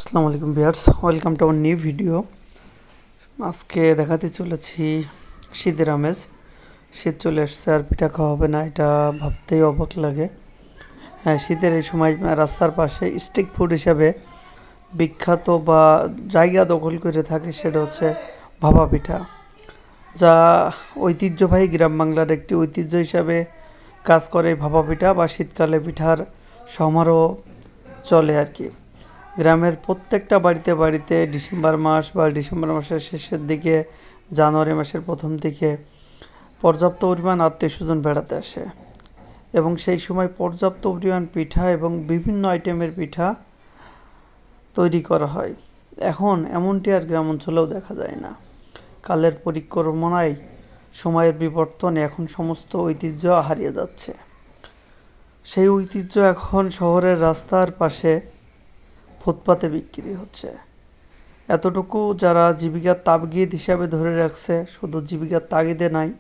আসসালামু আলাইকুম viewers, welcome to our new video. আজকে দেখাতে চলেছি শীতের আমেজ। শীত চলে আসছে আর পিঠা খাওয়া হবে না, এটা ভাবতেই অবাক লাগে। হ্যাঁ, শীতের এই সময় রাস্তার পাশে স্ট্রিট ফুড হিসাবে বিখ্যাত বা জায়গা দখল করে থাকে সেটা হচ্ছে ভাপা পিঠা, যা ঐতিহ্যবাহী গ্রাম বাংলার একটি ঐতিহ্য হিসাবে কাজ করে। ভাপা পিঠা বা শীতকালে পিঠার সমারোহ চলে আর কি। গ্রামের প্রত্যেকটা বাড়িতে বাড়িতে ডিসেম্বর মাস বা ডিসেম্বর মাসের শেষের দিকে, জানুয়ারি মাসের প্রথম দিকে পর্যাপ্ত পরিমাণ আত্মীয়স্বজন বেড়াতে আসে এবং সেই সময় পর্যাপ্ত পরিমাণ পিঠা এবং বিভিন্ন আইটেমের পিঠা তৈরি করা হয়। এখন এমনটি আর গ্রাম অঞ্চলেও দেখা যায় না। কালের পরিক্রমায়, সময়ের বিবর্তনে এখন সমস্ত ঐতিহ্য হারিয়ে যাচ্ছে। সেই ঐতিহ্য এখন শহরের রাস্তার পাশে ফুটপাতে বিক্রি হচ্ছে। এতটুকু যারা জীবিকার তাগিদ হিসাবে ধরে রাখছে, শুধু জীবিকার তাগিদে নাই,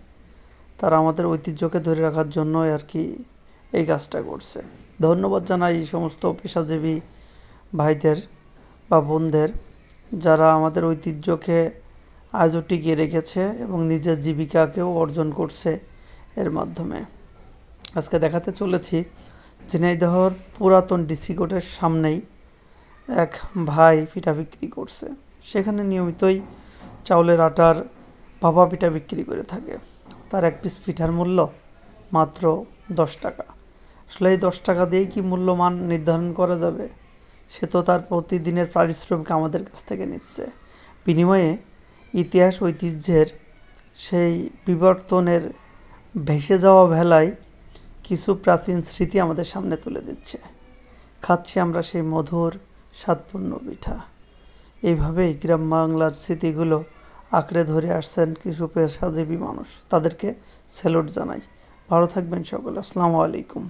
তারা আমাদের ঐতিহ্যকে ধরে রাখার জন্য আর কি এই কাজটা করছে। ধন্যবাদ জানাই এই সমস্ত পেশাজীবী ভাইদের বা বোনদের, যারা আমাদের ঐতিহ্যকে আজও টিকিয়ে রেখেছে এবং নিজের জীবিকাকেও অর্জন করছে এর মাধ্যমে। আজকে দেখাতে চলেছি ঝিনাইদহর পুরাতন ডিসি কোর্টের সামনেই এক ভাই পিঠা বিক্রি করছে। সেখানে নিয়মিতই চাউলের আটার ভাপা পিঠা বিক্রি করে থাকে। তার এক পিস পিঠার মূল্য মাত্র 10 টাকা। আসলে এই 10 টাকা দিয়েই কি মূল্যমান নির্ধারণ করা যাবে? সে তো তার প্রতিদিনের পারিশ্রমিক আমাদের কাছ থেকে নিচ্ছে। বিনিময়ে ইতিহাস ঐতিহ্যের সেই বিবর্তনের ভেসে যাওয়া ভেলায় কিছু প্রাচীন স্মৃতি আমাদের সামনে তুলে দিচ্ছে। খাচ্ছি আমরা সেই মধুর স্বাদপূর্ণ পিঠা। এইভাবেই গ্রাম বাংলার স্মৃতিগুলো আঁকড়ে ধরে আসছেন কিছু পেশাজীবী মানুষ। তাদেরকে স্যালুট জানাই। ভালো থাকবেন সকলে। আসসালামু আলাইকুম।